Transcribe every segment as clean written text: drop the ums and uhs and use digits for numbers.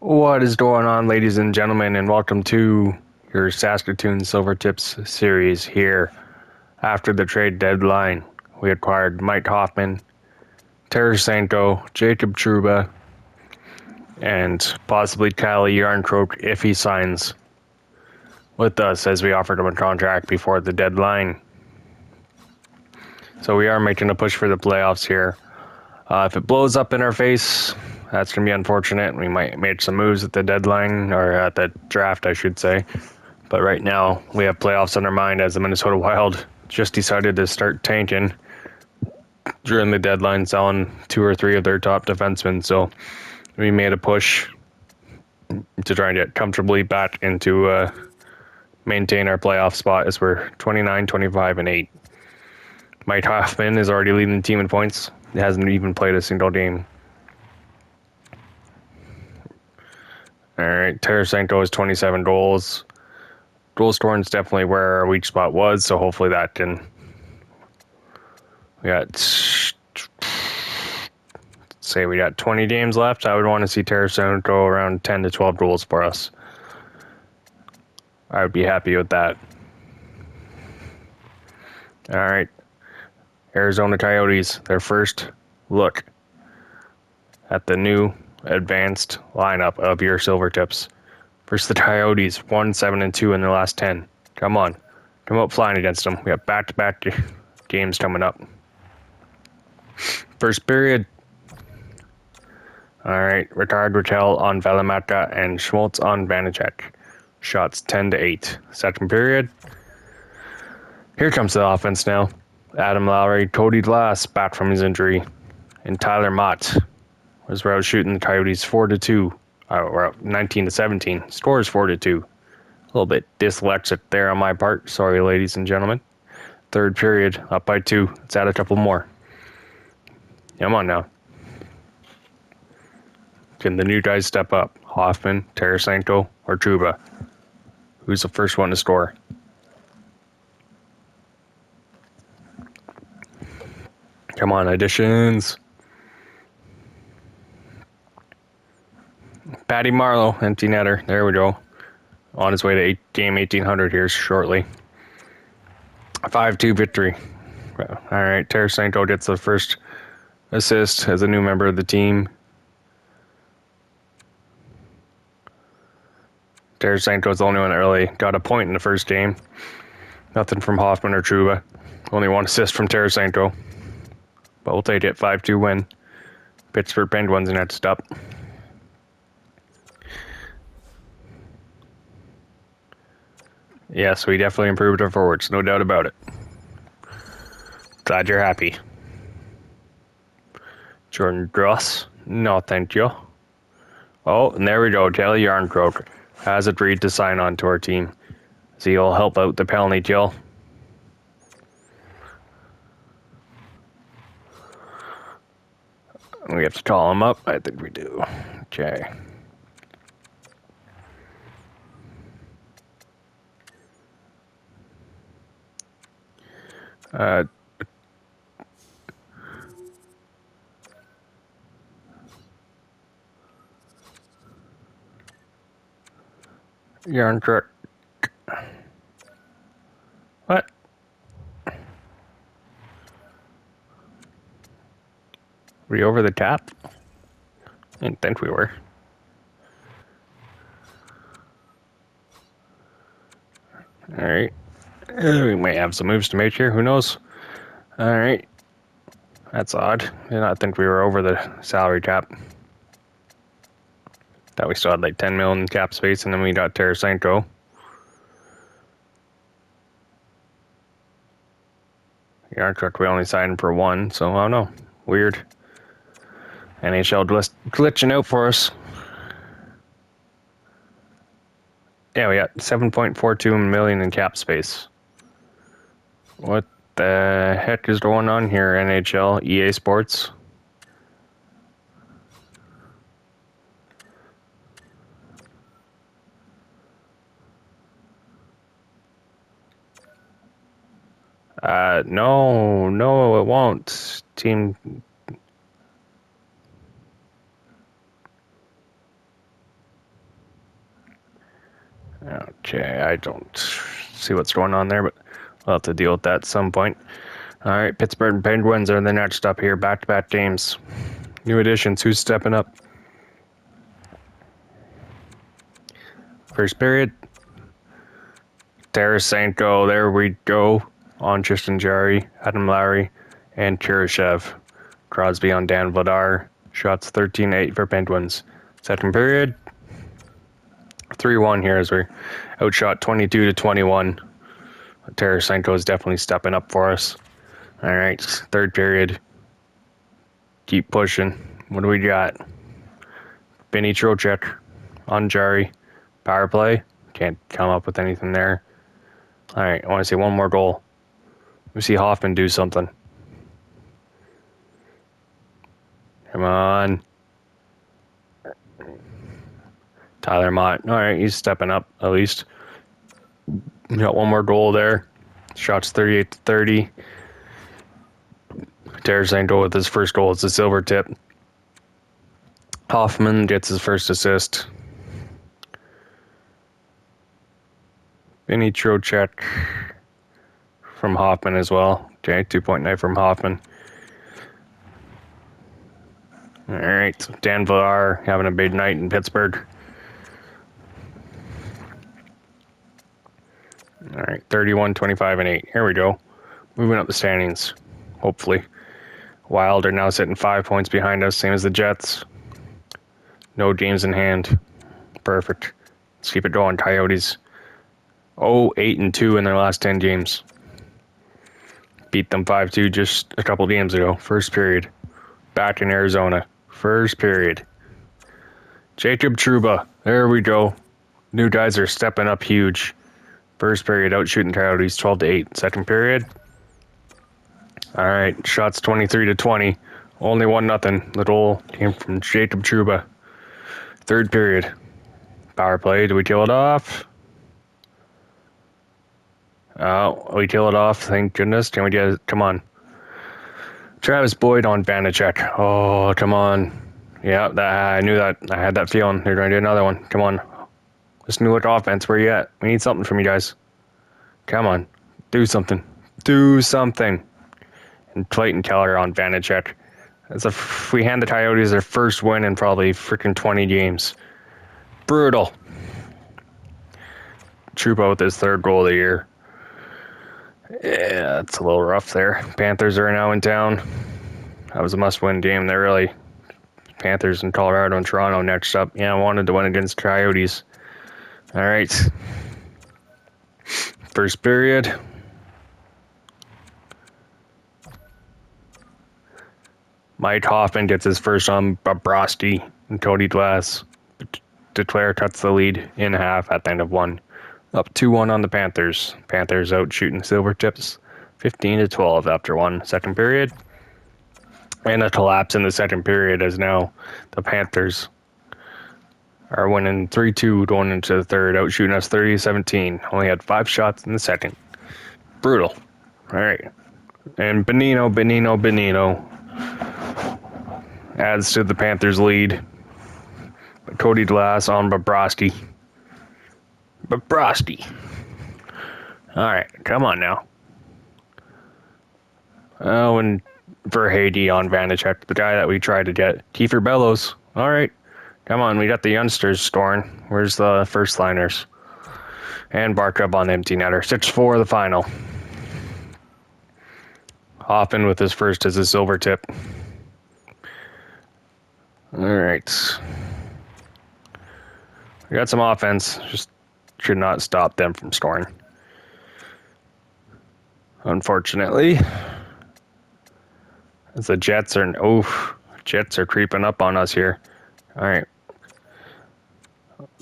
What is going on, ladies and gentlemen, and welcome to your Saskatoon Silvertips series here. After the trade deadline, we acquired Mike Hoffman, Tarasenko, Jacob Trouba, and possibly Kyle Yarncroke if he signs with us, as we offered him a contract before the deadline. So we are making a push for the playoffs here. If it blows up in our face, that's going to be unfortunate. We might make some moves at the deadline, or at the draft, I should say. But right now, we have playoffs on our mind, as the Minnesota Wild just decided to start tanking during the deadline, selling 2 or 3 of their top defensemen. So we made a push to try and get comfortably back into maintain our playoff spot, as we're 29, 25, and 8. Mike Hoffman is already leading the team in points. He hasn't even played a single game. All right, Tarasenko has 27 goals. Goal scoring is definitely where our weak spot was, so hopefully that can... We got 20 games left. I would want to see Tarasenko around 10 to 12 goals for us. I would be happy with that. All right. Arizona Coyotes, their first look at the new advanced lineup of your Silvertips. Versus the Coyotes, 1-7-2 in their last 10. Come on. Come up flying against them. We have back-to-back games coming up. First period. All right. Ricard Raquel on Valimata and Schmaltz on Vanacek. Shots 10-8. Second period. Here comes the offense now. Adam Lowry, Cody Glass back from his injury, and Tyler Mott was where I was shooting the Coyotes 4-2, or 19-17. Scores 4-2. A little bit dyslexic there on my part. Sorry, ladies and gentlemen. Third period, up by 2. Let's add a couple more. Come on now. Can the new guys step up? Hoffman, Tarasenko, or Trouba? Who's the first one to score? Come on, additions. Patty Marleau, empty netter. There we go. On his way to game 1800 here shortly. 5-2 victory. All right, Tarasenko gets the first assist as a new member of the team. Tarasenko's the only one that really got a point in the first game. Nothing from Hoffman or Trouba. Only one assist from Tarasenko. But we'll take it. 5-2 win. Pittsburgh Penguins next up. Yes, we definitely improved our forwards. No doubt about it. Glad you're happy. Jordan Gross. No, thank you. Oh, and there we go. Kelly Yarncroke has agreed to sign on to our team. So he'll help out the penalty kill. We have to call him up. I think we do. Okay. Yarncroke. What? Were you over the cap? I didn't think we were. Alright. We may have some moves to make here. Who knows? Alright. That's odd. I did not think we were over the salary cap. Thought we still had like 10 million cap space, and then we got Tarasenko. Yarncroke, we only signed for 1, so I don't know. Weird. NHL glitching out for us. Yeah, we got 7.42 million in cap space. What the heck is going on here, NHL, EA Sports? No, it won't. Team Okay, I don't see what's going on there, but we'll have to deal with that at some point. All right, Pittsburgh Penguins are the next up here. Back-to-back games. New additions. Who's stepping up? First period. Tarasenko. There we go. On Tristan Jarry, Adam Lowry, and Kurashev. Crosby on Dan Vladar. Shots 13-8 for Penguins. Second period. 3-1 here as we're outshot 22-21. Tarasenko is definitely stepping up for us. All right, third period. Keep pushing. What do we got? Benny Trocheck on Jarry. Power play. Can't come up with anything there. All right, I want to see one more goal. We see Hoffman do something. Come on. Tyler Mott. All right, he's stepping up at least. We got one more goal there. Shots 38-30. Tarasenko with his first goal. It's a silver tip. Hoffman gets his first assist. Vinny Trocheck from Hoffman as well. Okay, 2.9 from Hoffman. All right, Dan Vladar having a big night in Pittsburgh. All right, 31, 25, and 8. Here we go. Moving up the standings, hopefully. Wild are now sitting 5 points behind us, same as the Jets. No games in hand. Perfect. Let's keep it going, Coyotes. 8-2 in their last 10 games. Beat them 5-2 just a couple games ago. First period. Back in Arizona. First period. Jacob Trouba. There we go. New guys are stepping up huge. First period, out shooting Coyotes 12-8. Second period. All right, shots 23-20. Only 1-0. The goal came from Jacob Trouba. Third period. Power play. Do we kill it off? Oh, we kill it off. Thank goodness. Can we get it? Come on. Travis Boyd on Vanacek. Oh, come on. Yeah, I knew that. I had that feeling. They're going to do another one. Come on. This new look offense, where you at? We need something from you guys. Come on. Do something. Do something. And Clayton Keller on Vanacek. If we hand the Coyotes their first win in probably freaking 20 games. Brutal. Trouba with his third goal of the year. Yeah, it's a little rough there. Panthers are now in town. That was a must-win game. They're really... Panthers in Colorado and Toronto next up. Yeah, I wanted to win against Coyotes. All right. First period. Mike Hoffman gets his first on Bobrovsky and Cody Glass. Declare cuts the lead in half at the end of one. Up 2-1 on the Panthers. Panthers out shooting Silvertips 15-12 after one. Second period. And a collapse in the second period as now the Panthers are winning 3-2 going into the third, out shooting us 30-17. Only had 5 shots in the second. Brutal. All right. And Benino adds to the Panthers' lead. Cody Glass on Bobrovsky. All right, come on now. Oh, and Verhage on Vanacek, the guy that we tried to get. Kiefer Bellows. All right. Come on, we got the youngsters scoring. Where's the first liners? And Barkov on the empty netter. 6-4 the final. Hoffman with his first as a silver tip. All right. We got some offense. Just could not stop them from scoring. Unfortunately. As the Jets are creeping up on us here. All right.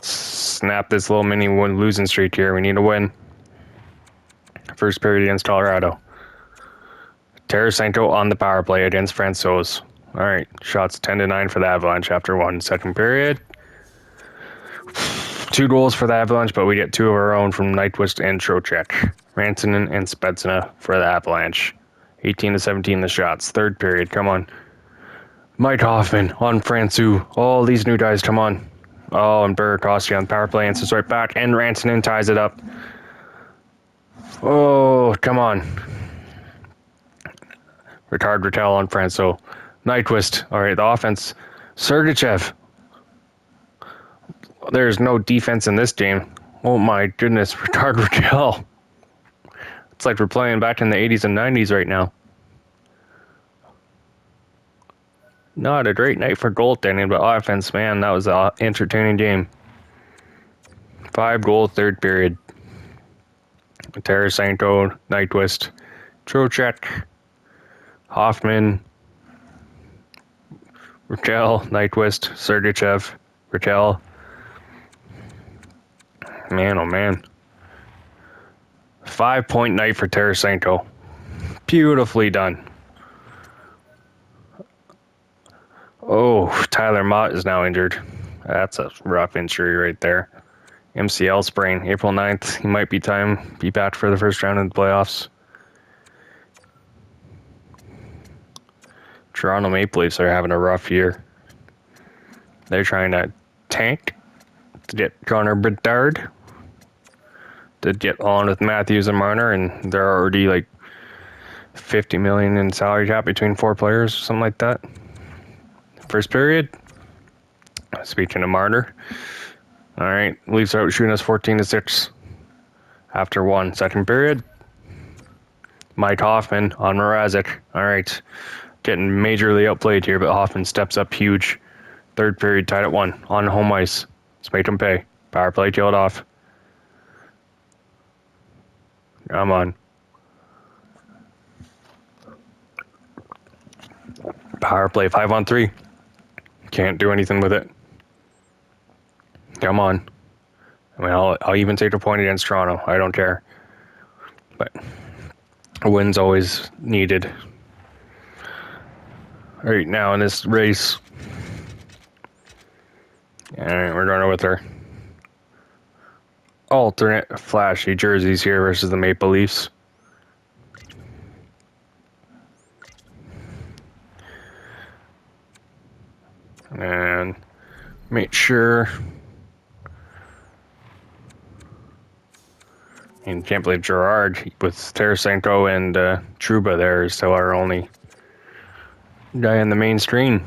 Snap this little mini losing streak here. We need to win. First period against Colorado. Tarasenko on the power play against Francouz. All right, shots 10-9 for the Avalanche after one. Second period. 2 goals for the Avalanche, but we get 2 of our own from Nyquist and Trocheck. Rantanen and Spezza for the Avalanche. 18-17 the shots. Third period, come on. Mike Hoffman on Francouz. All these new guys, come on. Oh, and Burakovsky on power play answers right back, and Rantanen ties it up. Oh, come on. Retard Rattel on Franco. Nyquist. All right, the offense. Sergachev. There's no defense in this game. Oh my goodness, Retard Rattel. It's like we're playing back in the 80s and 90s right now. Not a great night for goaltending, but offense, man, that was an entertaining game. 5-goal third period. Tarasenko, Nyquist, Trocheck, Hoffman, Raquel, Nyquist, Sergachev, Raquel. Man, oh man. 5-point night for Tarasenko. Beautifully done. Oh, Tyler Mott is now injured. That's a rough injury right there. MCL sprain, April 9th. He might be back for the first round of the playoffs. Toronto Maple Leafs are having a rough year. They're trying to tank to get Connor Bedard, to get on with Matthews and Marner, and they're already like $50 million in salary cap between 4 players or something like that. First period. Speaking of Marner. All right, Leafs are out shooting us 14-6 after 1. Second period. Mike Hoffman on Mrazek. All right, getting majorly outplayed here, but Hoffman steps up huge. Third period, tied at 1 on home ice. Let's make him pay. Power play killed off. Come on. Power play 5-on-3. Can't do anything with it. Come on. I mean, I'll even take a point against Toronto. I don't care. But a win's always needed. All right, now in this race. All right, we're going with our alternate flashy jerseys here versus the Maple Leafs. And make sure. And can't believe Gerard with Tarasenko and Trouba there is still our only guy on the main screen.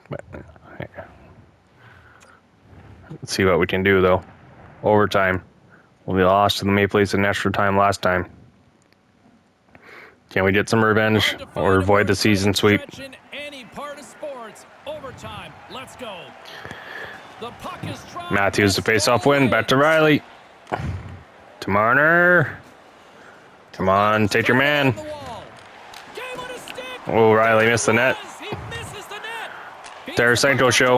But, let's see what we can do though. Overtime. We lost to the Maple Leafs in extra time last time. Can we get some revenge or avoid the season sweep? Let's go. Matthews, the face-off win. Back to Riley. To Marner. Come on, take your man. Oh, Riley missed the net. Tarasenko show.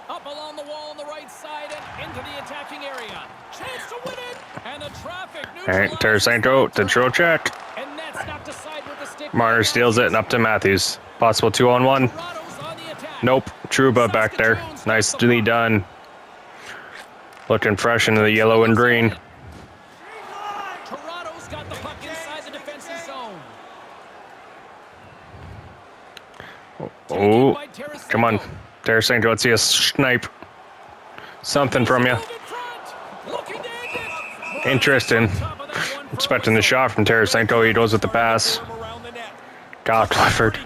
Up along the wall on the right side and into the attacking area. Chance to win it. And the traffic. All right, Tarasenko to Trocheck. Marner steals it and up to Matthews. Possible 2-on-1. Nope. Trouba back there. Nicely done. Looking fresh into the yellow and green. Toronto's got the puck inside the defensive zone. Oh, come on. Tarasenko, let's see a snipe. Something from you. Interesting. Expecting the shot from Tarasenko. He goes with the pass. God, Clifford.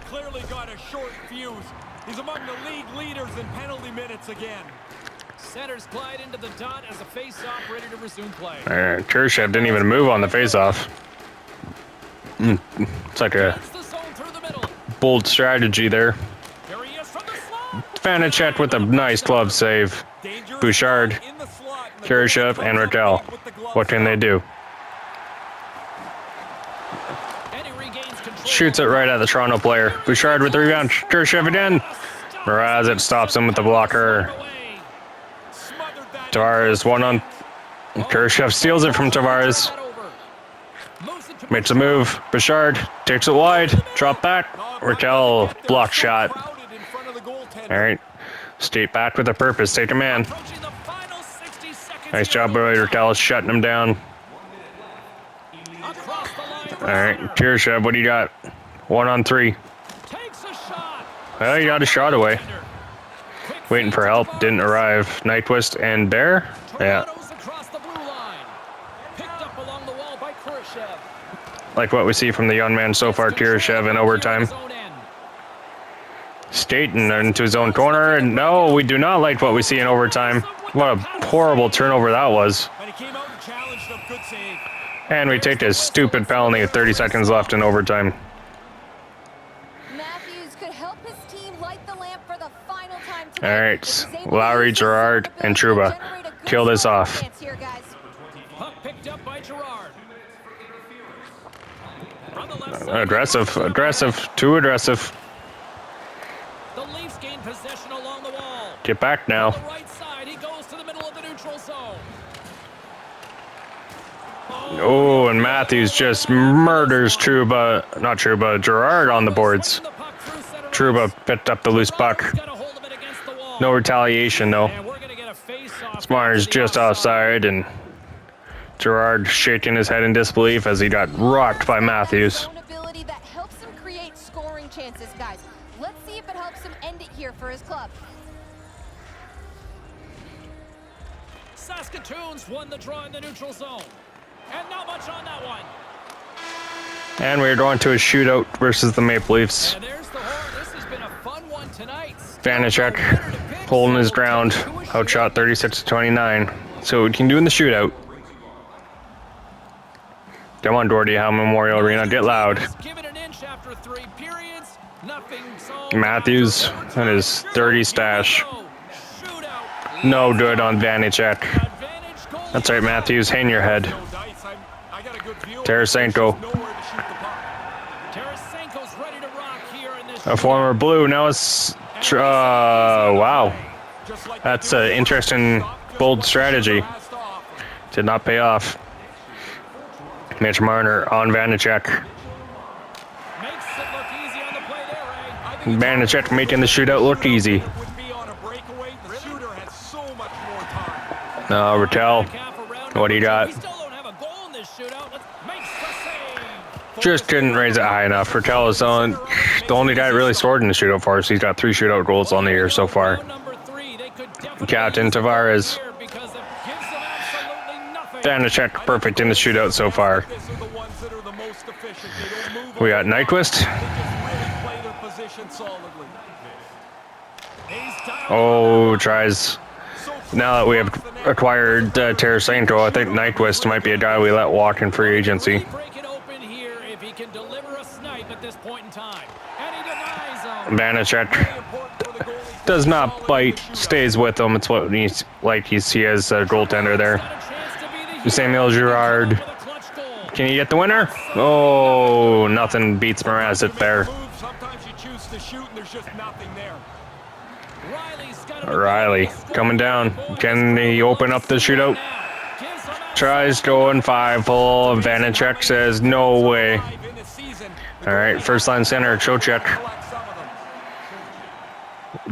He's among the league leaders in penalty minutes again. Centers glide into the dot as a face-off ready to resume play. Khrushchev didn't even move on the face-off. It's like a bold strategy there. Vanacek with a nice glove save. Bouchard, Khrushchev, and Raquel. What can they do? Shoots it right at the Toronto player. Bouchard with the rebound. Khrushchev again. Mrazek stops him with the blocker. Tavares one on. Khrushchev steals it from Tavares. Makes a move. Bouchard takes it wide. Drop back. Raquel block shot. All right. Skate back with a purpose. Take a man. Nice job by Raquel shutting him down. All right, Khrushchev, what do you got? 1-on-3. Well, he got a shot away. Waiting for help, didn't arrive. Nyquist and Bear? Yeah. Tornadoes across the blue line. Picked up along the wall by Kurashev. Like what we see from the young man so far, Tirashev in overtime. Skating into his own corner, and no, we do not like what we see in overtime. What a horrible turnover that was. And he came out and challenged him. Good save. And we take a stupid penalty with 30 seconds left in overtime. Matthews could help his team light the lamp for the final time All tonight. right, Lowry, Gerard, and Trouba. Kill this off. Puck picked up by Gerard. From the left side, Aggressive, aggressive, too aggressive. the Leafs gain possession along the wall. Get back On now. the right side, he goes to the middle of the neutral zone. Oh, and Matthews just murders Trouba, not Trouba, Gerard on the boards. Swinging the puck through center Trouba ice. picked up the loose puck. Got a hold of it against the wall. No retaliation though. And we're gonna get a face-off. Smarter's to the just offside, and Gerard shaking his head in disbelief as he got rocked by Matthews. Zone ability that helps him create scoring chances, guys. Let's see if it helps him end it here for his club. Saskatoon's won the draw in the neutral zone. And not much on that one. And we're going to a shootout versus the Maple Leafs. And there's the horn. This has been a fun one tonight. Vanacek holding his ground, outshot 36-29. So we can do in the shootout. Come on, Doherty Howe Memorial Arena, get loud. Give it an inch after 3 periods. Nothing solved. Matthews and his dirty stash. Shootout. No good on Vanacek. Advantage goal. That's right, Matthews, hang your head. Tarasenko, Tarasenko's ready to rock here in this. a former Blue, now it's... wow. That's an interesting, bold strategy. Did not pay off. Mitch Marner on Vanacek. Makes it look easy on the play there, Ray. Vanacek making the shootout look easy. Rattel, what do you got? We still don't have a goal in this shootout. Makes the save. Just couldn't raise it high enough. Rattel is the only guy really scored in the shootout for us. He's got 3 shootout goals on the year so far. Number 3, they could definitely Captain Tavares. here because it gives them absolutely nothing. Vanacek perfect in the shootout so far. We got Nyquist. Oh, tries. Now that we have acquired Tarasenko, I think Nyquist might be a guy we let walk in free agency. Break it open here if he can deliver a snipe at this point in time. And he denies him. Vanacek does not bite, stays with him. It's what he's like. He has a goaltender there. Got a chance to be the Samuel Girard. with a clutch goal. Can you get the winner? Oh, nothing beats Mrazek there. Sometimes you choose to shoot and there's just nothing there. Riley's got it. Riley coming down. Can he open up the shootout? Tries going 5-hole. Vanacek says no way. In the season, All right, first line center, Chocek.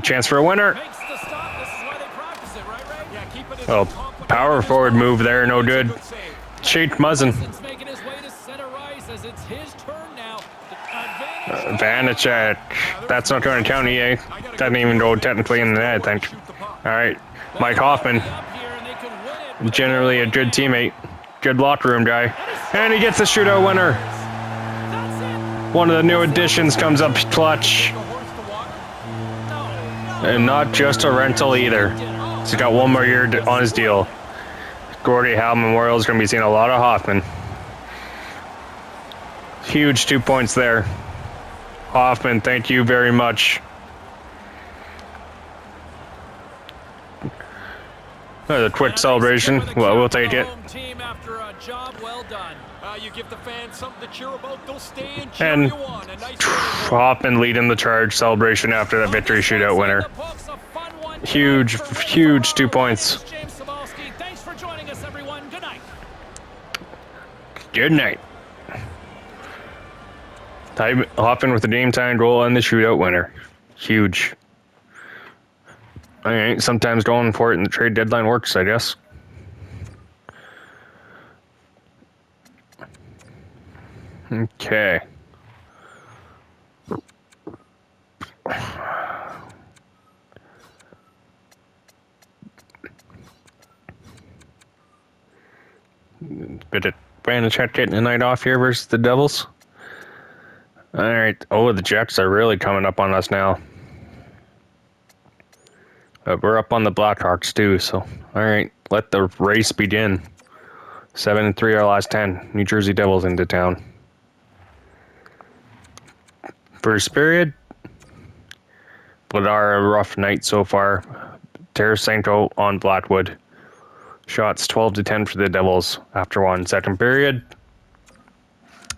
Chance for a winner. Makes the stop. This is why they practice it, right, Ray? yeah, keep it as Oh, power forward move there, no good. good save. Shake Muzzin. He's making his way to center ice as it's his turn now. Advantage. Vanacek. That's not going to count, EA. Doesn't even go technically in the net, I think. All right, Mike Hoffman. Up here and they could win it. Generally a good teammate. Good locker room guy. And he gets the shootout winner. That's it. One of the new additions comes up clutch. And not just a rental either. He's got 1 more year on his deal. Gordie Howe Memorial is going to be seeing a lot of Hoffman. Huge 2 points there. Hoffman, thank you very much. A quick celebration. Well, we'll take it. Home team after a job well done. You give the fans something to cheer about, they'll stay and cheer And you on. A nice Hoffman leading the charge celebration after that victory shootout winner. The books, a fun one. Huge, huge 2 points. James Sabalski, thanks for joining us, everyone. Good night. Good night. Hoffman with the game time goal and the shootout winner. Huge. All right, sometimes going for it in the trade deadline works, I guess. Okay. Bit of Vanacek getting a night off here versus the Devils. All right. Oh, the Jets are really coming up on us now. But we're up on the Blackhawks too. So, all right, let the race begin. 7-3 our last 10. New Jersey Devils into town. First period. Vladar, a rough night so far. Tarasenko on Blackwood. Shots 12-10 for the Devils after one. Second period.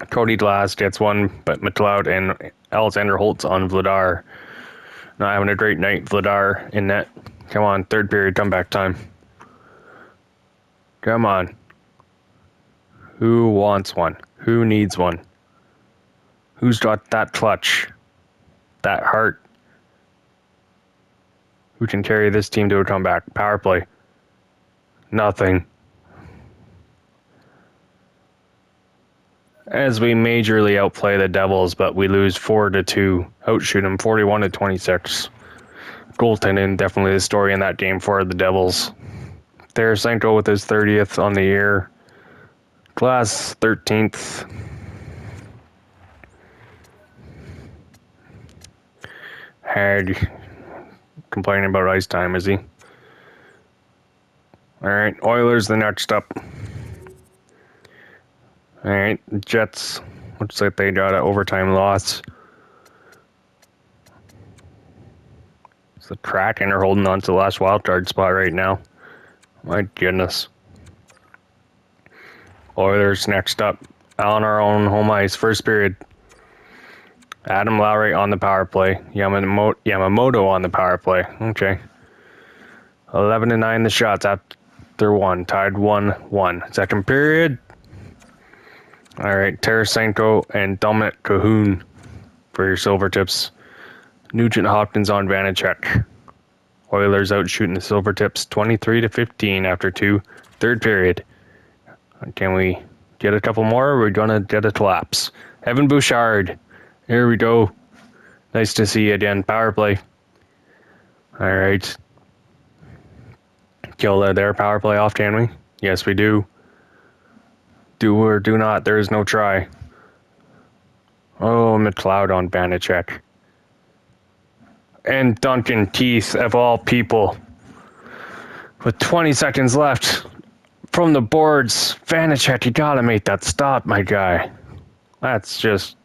Cody Glass gets one, but McLeod and Alexander Holtz on Vladar. Not having a great night, Vladar in net. Come on, third period, comeback time. Come on. Who wants one? Who needs one? Who's got that clutch? That heart? Who can carry this team to a comeback? Power play. Nothing. As we majorly outplay the Devils, but we lose 4-2. Outshoot them 41-26. Goaltending definitely the story in that game for the Devils. Tarasenko with his 30th on the year. Glass 13th. Hag complaining about ice time, is he? Alright, Oilers the next up. Alright, Jets. Looks like they got an overtime loss. It's the Kraken are holding on to the last wildcard spot right now. My goodness. Oilers next up. On our own home ice, first period. Adam Lowry on the power play. Yamamoto on the power play. Okay. 11-9 the shots after one. Tied 1-1. Second period. All right, Tarasenko and Dominic Cahoon for your Silvertips. Nugent Hopkins on Vanacek. Oilers out shooting the Silvertips 23-15 after two. Third period. Can we get a couple more, or are we going to get a collapse? Evan Bouchard. Here we go. Nice to see you again. Power play. All right. Kill their power play off, can we? Yes, we do. Do or do not. There is no try. Oh, McLeod on Vanacek. And Duncan Keith, of all people. With 20 seconds left from the boards. Vanacek, you gotta make that stop, my guy. That's just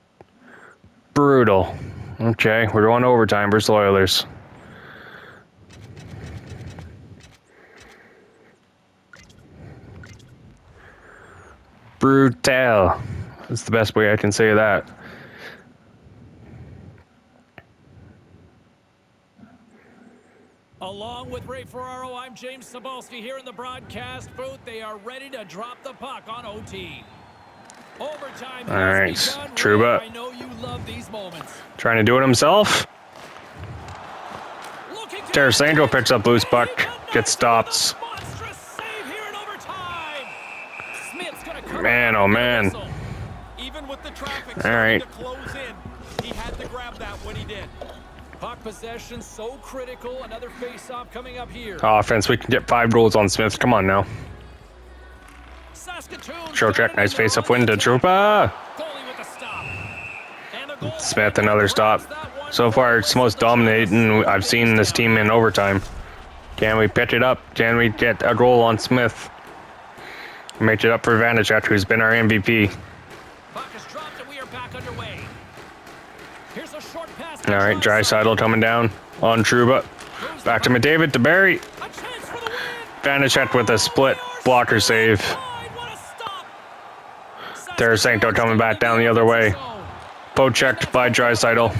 brutal. Okay, we're going to overtime versus Oilers. Brutal. That's the best way I can say that. Along with Ray Ferraro, I'm James Cebulski here in the broadcast booth. They are ready to drop the puck on OT. Overtime. All right, Trouba. I know you love these moments. Trying to do it himself. Tarasenko picks up loose puck, gets stopped. Man, oh man. Even with the traffic All right. to close in, he had to grab that when he did. Puck possession so critical. Another face-off coming up here. Offense, we can get 5 goals on Smith. Come on now. Saskatoon. Show check, nice face-up win to Trouba. Goalie with a stop. And the goal. Smith, another stop. So far, it's the most dominating I've seen this team in overtime. Can we pitch it up? Can we get a goal on Smith? Make it up for Vanacek, who's been our MVP. Puck is dropped and we are back underway. Here's a short pass. All right, Draisaitl coming down on Trouba. Back to McDavid to Barry. A chance for the win. Vanacek with a split blocker save. What a stop. Tarasenko coming back down the other way. Poke checked by Draisaitl.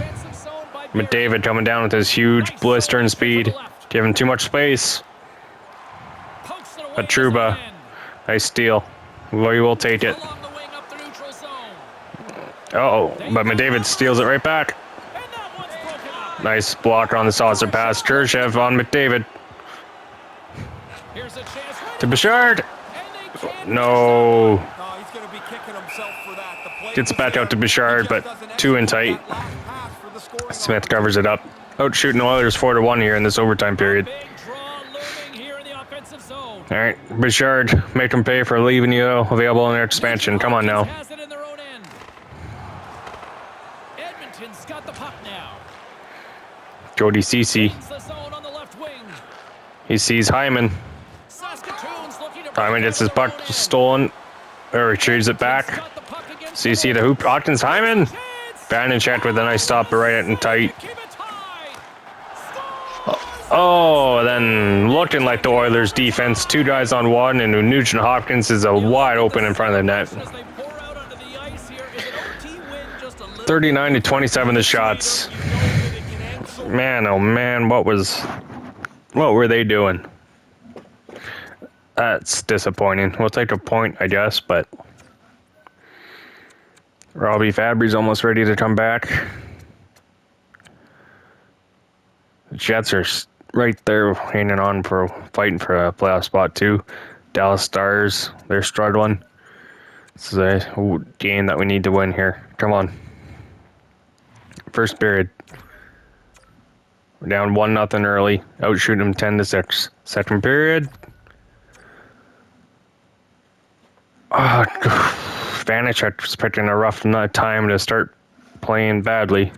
McDavid coming down with his huge blistering speed. Giving too much space. But Trouba. Nice steal. We will take it. Uh-oh, but McDavid steals it right back. Nice blocker on the saucer pass. Kurchev on McDavid. To Bouchard. No. He's going to be kicking himself for that. The play Gets back out to Bouchard, but too in tight. Smith covers it up. Out shooting Oilers 4-1 here in this overtime period. Big draw looming here in the offensive zone. All right, Bouchard, make them pay for leaving you available in their expansion. Come on now. Has it in their own end. Edmonton's got the puck now. Jody Cece. Gains the zone on the left wing. He sees Hyman. Saskatoon's looking to Hyman break gets out his of their puck own end. stolen. Or retrieves it back. Got the puck against CC the hoop. Ottens Hyman. Vanacek with a nice stop right at and tight. Keep it tied. Oh, then looking like the Oilers defense. 2 guys on 1, and Nugent Hopkins is a wide open in front of the net. As they pour out onto the ice here, is an OT win just a little 39 to 27 the shots. Man, oh man, what were they doing? That's disappointing. We'll take a point, I guess, but Robbie Fabry's almost ready to come back. The Jets are right there hanging on for fighting for a playoff spot too. Dallas Stars, they're struggling. This is a game that we need to win here. Come on. First period. We're down 1-0 early. Outshoot them 10-6. Second period. Vanacek was picking a rough time to start playing badly.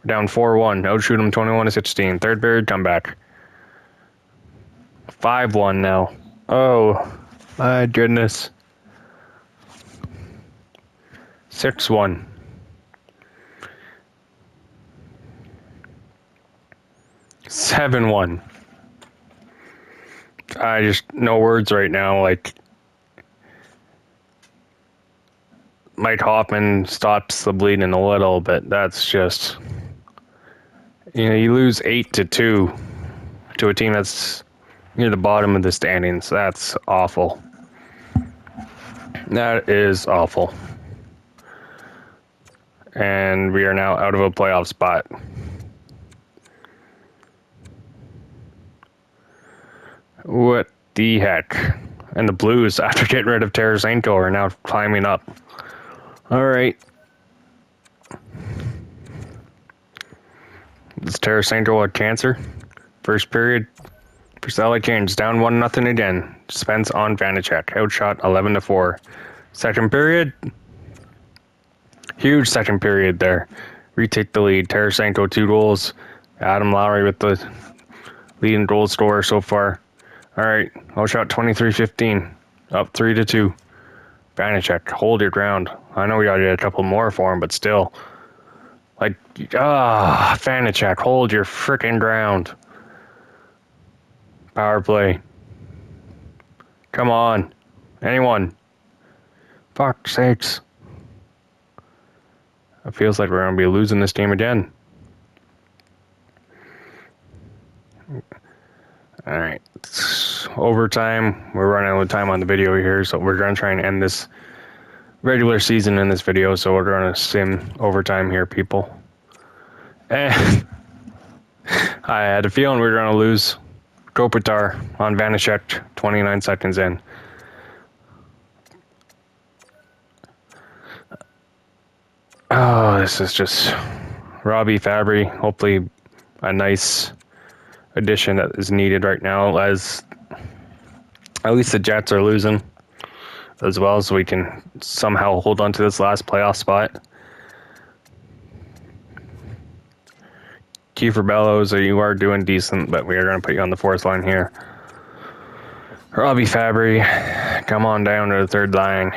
We're down 4-1. Outshoot them 21-16. Third period comeback. 5-1 now. Oh, my goodness. 6-1. 7-1. I just no words right now. Like, Mike Hoffman stops the bleeding a little bit. That's just, you lose 8-2 to a team that's near the bottom of the standings. That's awful. That is awful. And we are now out of a playoff spot. What the heck? And the Blues, after getting rid of Tarasenko, are now climbing up. All right. Is Tarasenko a cancer? First period. Priscilla Cairns down 1-0 again. Spence on Vanacek. Outshot 11-4. Second period. Huge second period there. Retake the lead. Tarasenko 2 goals. Adam Lowry with the leading goal scorer so far. All right. Outshot 23-15. Up 3-2. Vanacek, hold your ground. I know we got to get a couple more for him, but still. Like, Vanacek, hold your frickin' ground. Power play. Come on. Anyone. Fuck's sakes. It feels like we're going to be losing this game again. Alright. Overtime. We're running out of time on the video here, so we're going to try and end this regular season in this video, so we're going to sim overtime here, people. And I had a feeling we were going to lose. Kopitar on Vanacek, 29 seconds in. Oh, this is just Robbie Fabry. Hopefully a nice addition that is needed right now, as at least the Jets are losing as well, so we can somehow hold on to this last playoff spot. Kiefer Bellows, you are doing decent, but we are going to put you on the fourth line here. Robbie Fabry, come on down to the third line.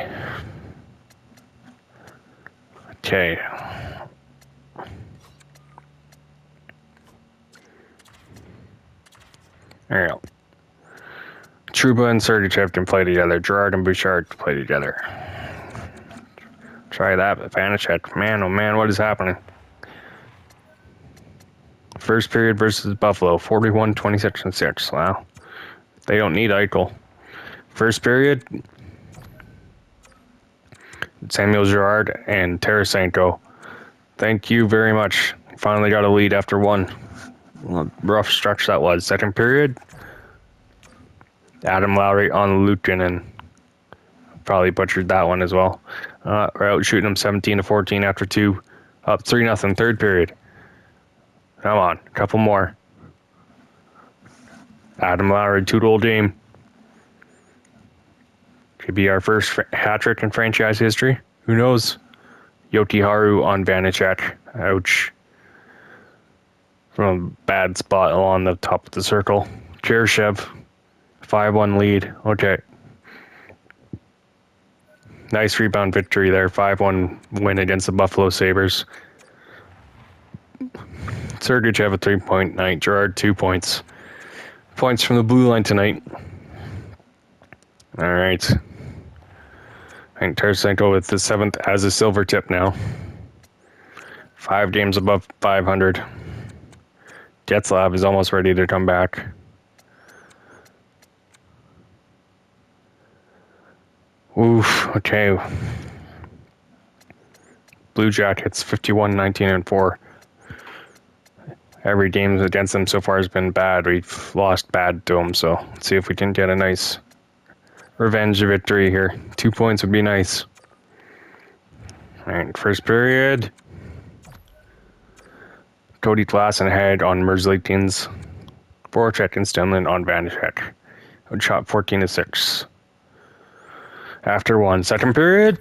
Okay. There you go. Trouba and Sergachev can play together. Gerard and Bouchard can play together. Try that, but Vanacek. Man, oh man, what is happening? First period versus Buffalo, 41-26-6. Wow. They don't need Eichel. First period, Samuel Girard and Tarasenko. Thank you very much. Finally got a lead after one. Rough stretch that was. Second period, Adam Lowry on Luukkonen. Probably butchered that one as well. We're out shooting them 17-14 after 2. Up 3-0 third period. Come on, a couple more. Adam Lowry, 2-goal game. Could be our first hat trick in franchise history. Who knows? Yotiharu on Vanacek. Ouch. From a bad spot along the top of the circle. Cheryshev. 5-1 lead. Okay. Nice rebound victory there. 5-1 win against the Buffalo Sabres. Sergachev a 3-point night. Gerard 2 points. Points from the blue line tonight. All right. And Tarasenko with the 7th as a silver tip now. 5 games above 500. Getzlav is almost ready to come back. Oof, okay. Blue Jackets 51, 19, and 4. Every game against them so far has been bad. We've lost bad to them, so let's see if we can get a nice revenge victory here. 2 points would be nice. All right, first period. Cody Klassen ahead on Merzlikins. Voracek and Stemlin on Vanacek. Shot 14-6. After 1. Second period.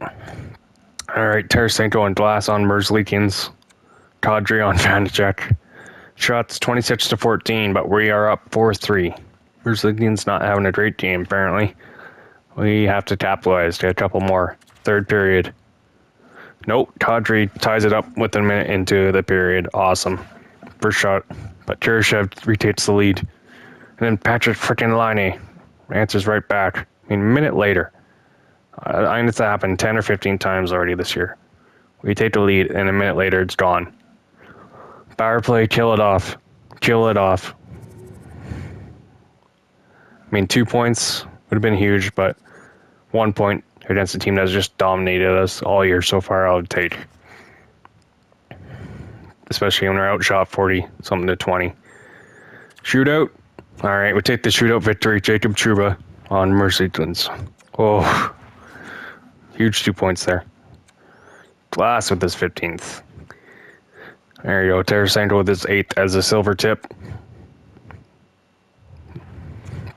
All right, Tarasenko and Glass on Merzlikins. Kadri on Vanacek. Shots 26-14, but we are up 4-3. Merzlikins not having a great game, apparently. We have to capitalize, get a couple more. Third period. Nope, Kadri ties it up with a minute into the period. Awesome. First shot, but Cheryshev retakes the lead. And then Patrick frickin' Laine answers right back. I mean, a minute later. I mean, it's happened 10 or 15 times already this year. We take the lead, and a minute later, it's gone. Power play, kill it off. Kill it off. I mean, 2 points would have been huge, but 1 point against a team that's just dominated us all year so far, I would take. Especially when we're outshot 40-something to 20. Shootout. All right, we take the shootout victory. Jacob Trouba on Merzlikins. Oh, huge 2 points there. Glass with his 15th. There you go. Tarasenko with his 8th as a silver tip.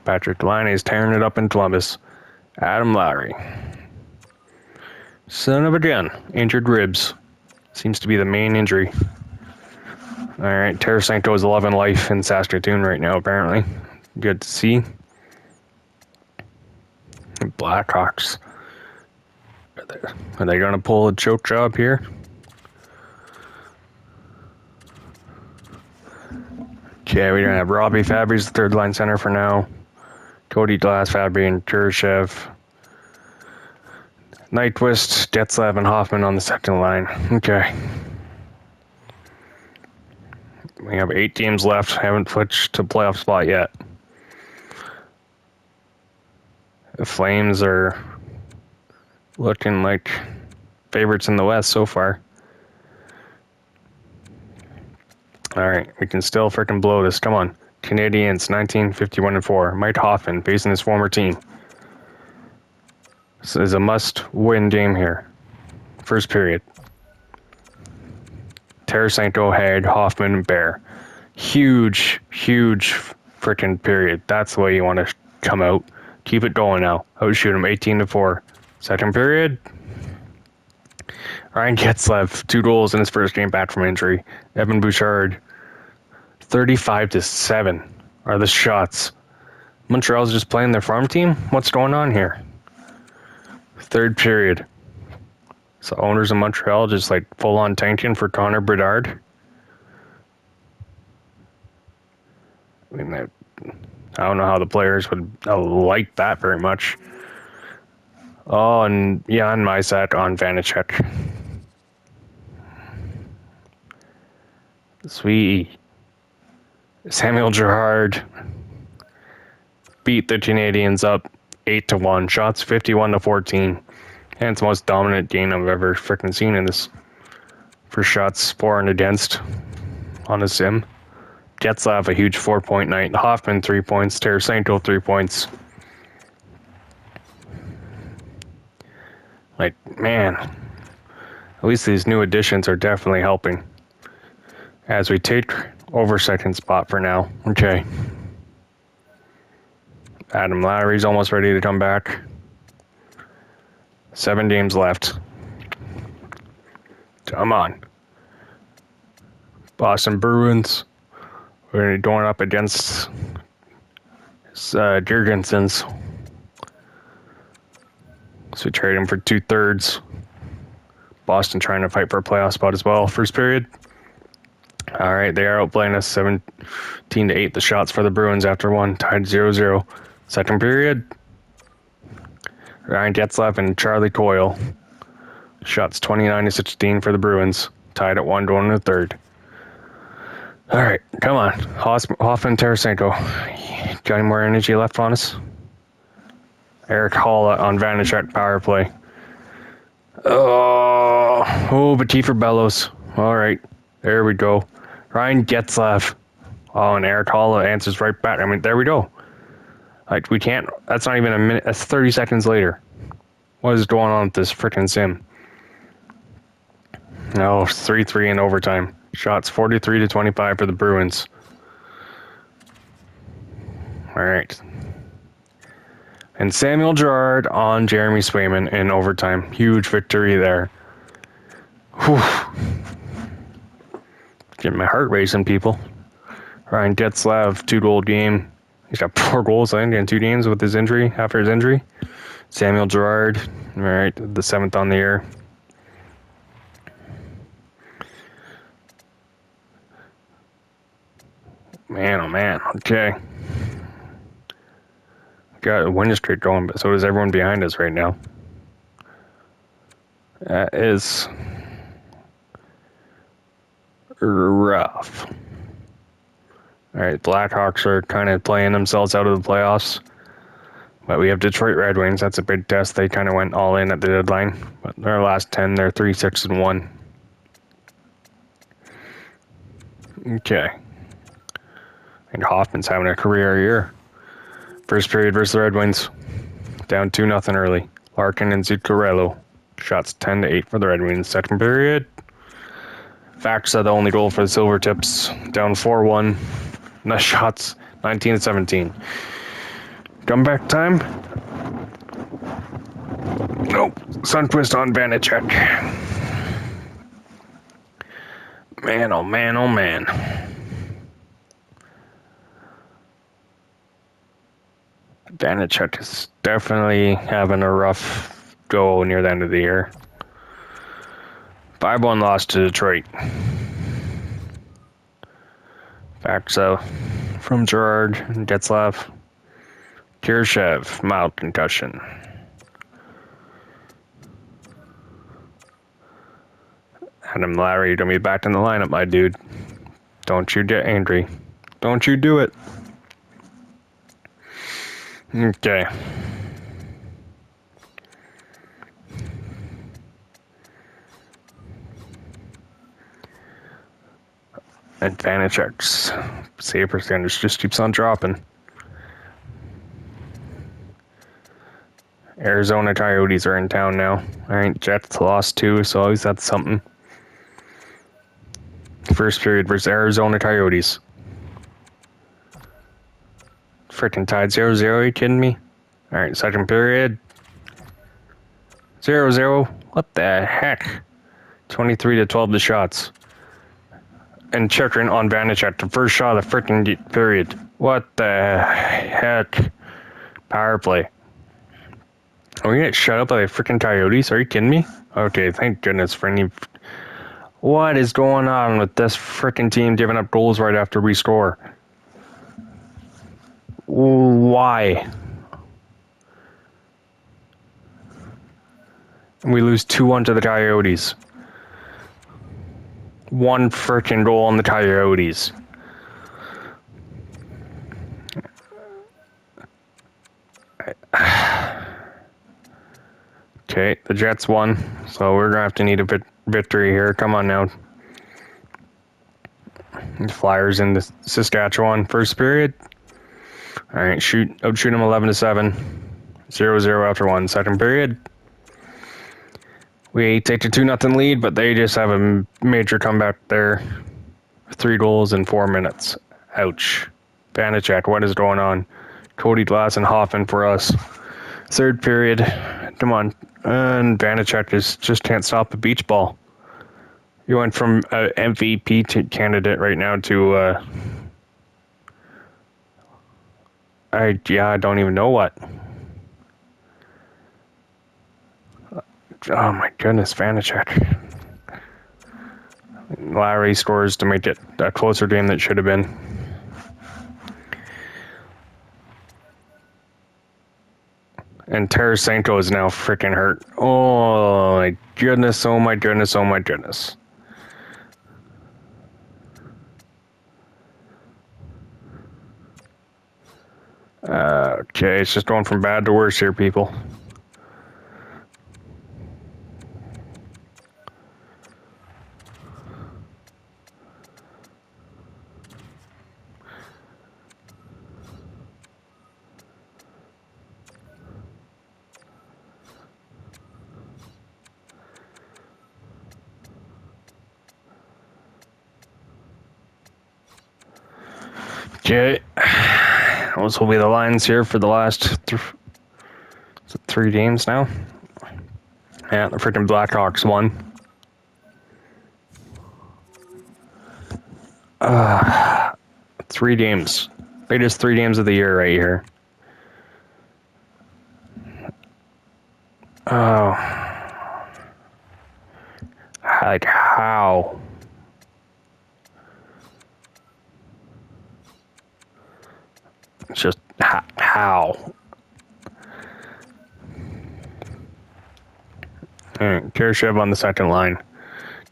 Patrick Laine is tearing it up in Columbus. Adam Lowry. Son of a gun. Injured ribs. Seems to be the main injury. All right. Tarasenko is 11 life in Saskatoon right now, apparently. Good to see. Blackhawks. Are they going to pull a choke job here? Okay, we're going to have Robbie Fabry's the third line center for now. Cody Glass, Fabry, and Kurashev. Nyquist, Getzlav, and Hoffman on the second line. Okay. We have 8 teams left. Haven't switched to playoff spot yet. The Flames are looking like favorites in the West so far. All right, we can still freaking blow this. Come on. Canadiens, 19, 51, and 4. Mike Hoffman facing his former team. This is a must-win game here. First period. Tarasenko, Hague, Hoffman, and Bear. Huge, huge freaking period. That's the way you want to come out. Keep it going now. Outshoot him 18-4. Second period. Ryan Getzlav, 2 goals in his first game back from injury. Evan Bouchard, 35-7 are the shots. Montreal's just playing their farm team? What's going on here? Third period. So owners in Montreal just like full-on tanking for Connor Bedard. I mean, I don't know how the players would like that very much. Oh, and Jan Mysak on Vanacek. Sweet. Samuel Girard beat the Canadiens up 8-1. Shots 51-14. And it's the most dominant game I've ever freaking seen in this. For shots for and against on the sim. Getzlav a huge 4-point night. Hoffman 3 points. Tarasenko 3 points. Like, man, at least these new additions are definitely helping. As we take over second spot for now. Okay. Adam Lowry's almost ready to come back. 7 games left. Come on. Boston Bruins. We're going up against Jurgensons. So we trade him for 2/3. Boston trying to fight for a playoff spot as well. First period. All right, they are outplaying us 17-8. The shots for the Bruins after one, tied 0-0. Second period. Ryan Getzlaf and Charlie Coyle. Shots 29-16 for the Bruins, tied at 1 going to the third. All right, come on. Hoffman, Tarasenko. Got any more energy left on us? Eric Hall on Vanacek power play. Oh, Petit for Bellows. All right, there we go. Ryan Getzlaf. Oh, and Eric Hall answers right back. I mean, there we go. Like, we can't. That's not even a minute. That's 30 seconds later. What is going on with this freaking sim? No, 3-3 in overtime. Shots 43-25 for the Bruins. All right. And Samuel Girard on Jeremy Swayman in overtime. Huge victory there. Whew. Getting my heart racing, people. Ryan Getzlaf, 2-goal game. He's got 4 goals, I think, in 2 games with his injury, after his injury. Samuel Girard, all right, the 7th on the year. Man, oh man, okay. Got a winning streak going, but so does everyone behind us right now. That is rough. All right, Blackhawks are kind of playing themselves out of the playoffs. But we have Detroit Red Wings. That's a big test. They kind of went all in at the deadline. But their last 10, they're 3-6-1. Okay. And Hoffman's having a career year. First period versus the Red Wings. Down 2-0 early. Larkin and Zuccarello. Shots 10-8 for the Red Wings. Second period. Faxa, the only goal for the Silvertips. Down 4-1. No shots. 19-17. Comeback time. Nope. Sundqvist on Vanacek. Man, oh man, oh man. Vanacek is definitely having a rough go near the end of the year. 5-1 loss to Detroit. Faxa from Girard and Getzlaf. Kirchev, mild concussion. Adam Larry, you're going to be back in the lineup, my dude. Don't you get angry. Don't you do it. Okay. And Vanacek's save percentage just keeps on dropping. Arizona Coyotes are in town now. All right, Jets lost 2, so always that's something. First period versus Arizona Coyotes. Freaking tied 0-0, are you kidding me? All right, second period. 0-0. What the heck? 23-12 the shots. And Chikrin on Vanacek, the first shot of the freaking period. What the heck? Power play. Are we gonna get shut up by the freaking Coyotes? Are you kidding me? Okay, thank goodness for any. What is going on with this freaking team giving up goals right after we score? Why? We lose 2-1 to the Coyotes. 1 freaking goal on the Coyotes. Okay, the Jets won, so we're going to have to need a victory here. Come on now. The Flyers in the Saskatchewan first period. All right, outshoot them 11-7. 0-0 after 1. Second period. We take a 2-0 lead, but they just have a major comeback there. 3 goals in 4 minutes. Ouch. Vanacek, what is going on? Cody Glass and Hoffman for us. Third period. Come on. And Vanacek just can't stop a beach ball. You went from an MVP candidate right now to I don't even know what. Oh my goodness, Vanacek. Lowry scores to make it a closer game than it should have been. And Tarasenko is now freaking hurt. Oh my goodness, oh my goodness, oh my goodness. Okay, it's just going from bad to worse here, people. Okay, those will be the lines here for the last 3 games now. Yeah, the freaking Blackhawks won. 3 games. Latest 3 games of the year right here. Oh. Like, how? It's just, how? Alright, Khrushchev on the second line.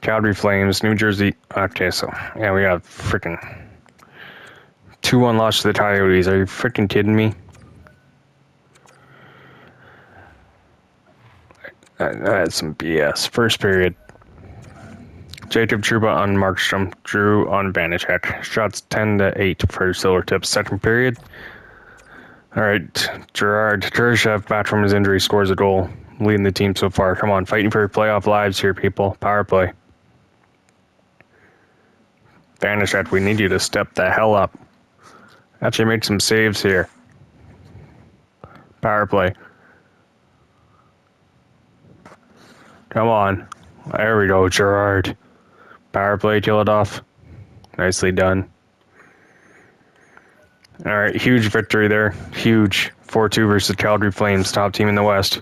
Calgary Flames, New Jersey. Okay, so, yeah, we got freaking 2-1 loss to the Coyotes. Are you freaking kidding me? That's some BS. First period. Jacob Trouba on Markstrom, Drew on Vanacek. Shots 10-8 for Silvertips. Second period. All right, Gerard Khrushchev, back from his injury, scores a goal, leading the team so far. Come on, fighting for your playoff lives here, people. Power play. Vanacek, we need you to step the hell up. Actually make some saves here. Power play. Come on. There we go, Gerard. Power play, kill it off. Nicely done. All right, huge victory there. Huge. 4-2 versus Calgary Flames, top team in the West.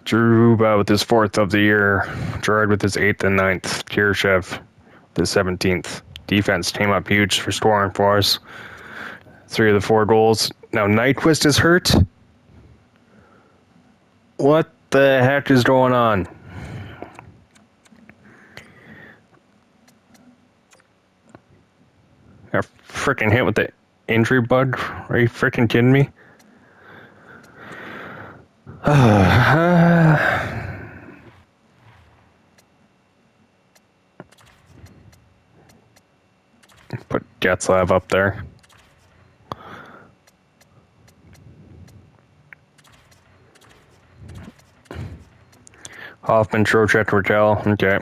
Trouba with his 4th of the year. Gerard with his 8th and 9th. Khrushchev with his 17th. Defense came up huge for scoring for us. 3 of the 4 goals. Now Nyquist is hurt. What the heck is going on? Got freaking hit with the injury bug? Are you freaking kidding me? Put Getzlav up there. Hoffman, Trocheck, Raquel. Okay.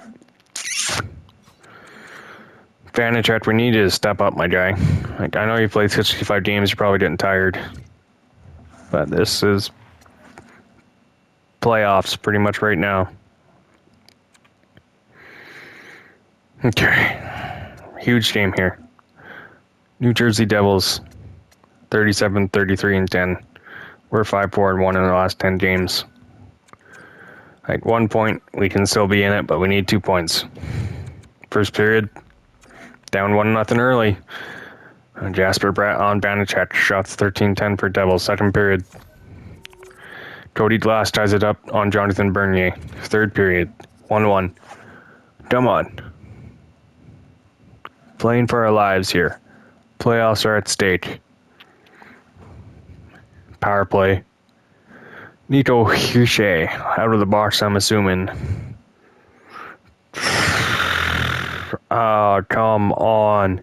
Vanacek, we need you to step up, my guy. Like, I know you played 65 games, you're probably getting tired. But this is playoffs pretty much right now. Okay. Huge game here. New Jersey Devils, 37, 33, and 10. We're 5-4 and 1 in the last 10 games. Like 1 point, we can still be in it, but we need 2 points. First period, down 1-0 early. Jasper Bratt on Vanacek, shots 13-10 for Devils. Second period, Cody Glass ties it up on Jonathan Bernier. Third period, 1-1. Come on. Playing for our lives here. Playoffs are at stake. Power play. Nico Huche out of the box, I'm assuming. Oh, come on.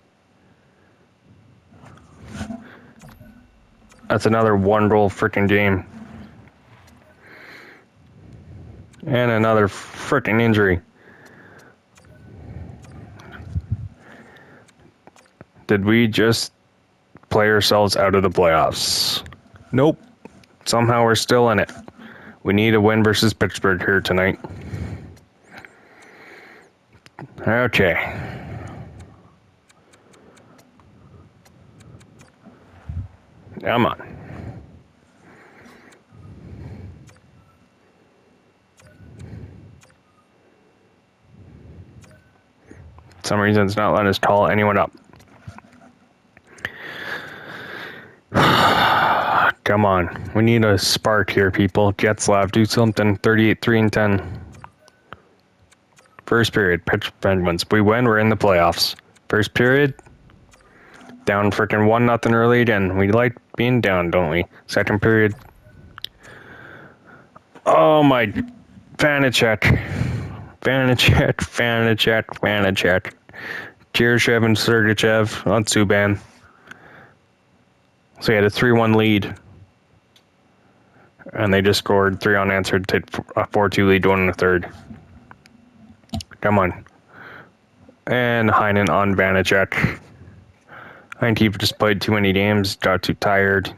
That's another 1-goal freaking game. And another freaking injury. Did we just play ourselves out of the playoffs? Nope. Somehow we're still in it. We need a win versus Pittsburgh here tonight. Okay. Come on. For some reason, it's not letting us call anyone up. Come on. We need a spark here, people. Getzlav, do something. 38-3-10. First period, pitch Penguins. We win, we're in the playoffs. First period, down freaking 1-0 early again. We like being down, don't we? Second period. Oh my, Vanacek. Cheryshev and Sergachev on Subban. So he had a 3-1 lead. And they just scored 3 unanswered to a 4-2 lead going in the third. Come on. And Heinen on Vanacek. I think he just played too many games, got too tired.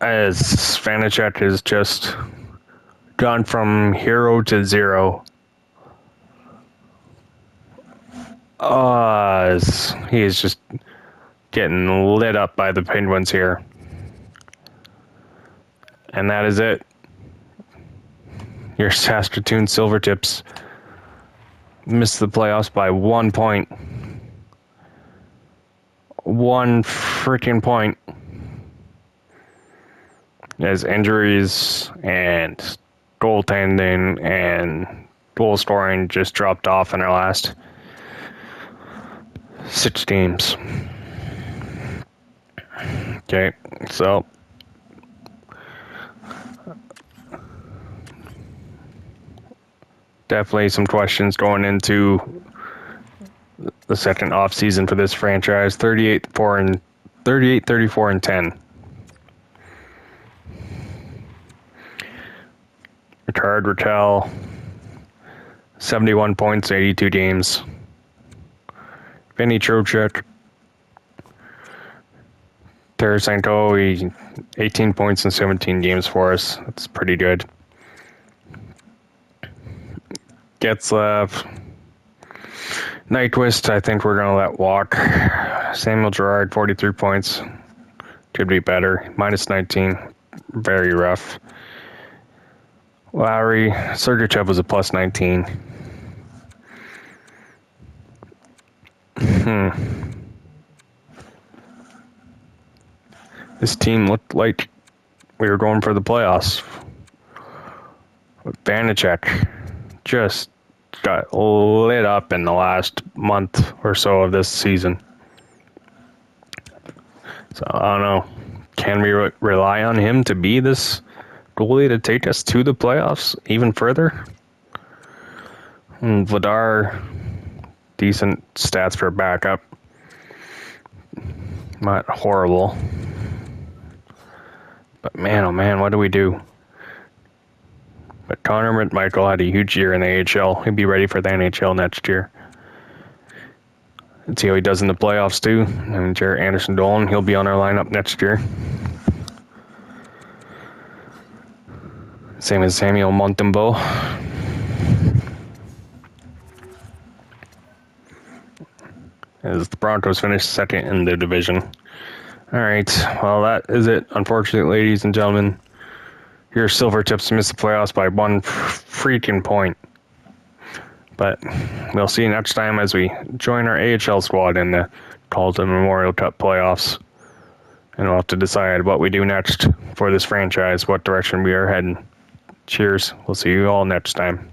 As Vanacek has just gone from hero to zero. He is just getting lit up by the Penguins here. And that is it. Your Saskatoon Silvertips missed the playoffs by 1 point. 1 freaking point. As injuries and goaltending and goal scoring just dropped off in our last 6 games. Okay, so definitely some questions going into the second off season for this franchise. 38-34-10. Ricard Raquel, 71 points, 82 games. Vinny Trocheck, Tarasenko, 18 points in 17 games for us. That's pretty good. Getzlav, Nyquist, I think we're going to let walk. Samuel Girard, 43 points. Could be better. Minus 19. Very rough. Lowry, Sergachev was a plus 19. This team looked like we were going for the playoffs. Vanacek just got lit up in the last month or so of this season. So, I don't know. Can we rely on him to be this goalie to take us to the playoffs even further? And Vladar, decent stats for backup. Not horrible. But man, oh man, what do we do? But Connor McMichael had a huge year in the AHL. He'll be ready for the NHL next year. Let's see how he does in the playoffs too. And Jared Anderson-Dolan, he'll be on our lineup next year. Same as Samuel Montembeault. As the Broncos finished second in the division. All right, well, that is it. Unfortunately, ladies and gentlemen, your Silvertips missed the playoffs by 1 freaking point. But we'll see you next time as we join our AHL squad in the Carleton Memorial Cup playoffs. And we'll have to decide what we do next for this franchise, what direction we are heading. Cheers. We'll see you all next time.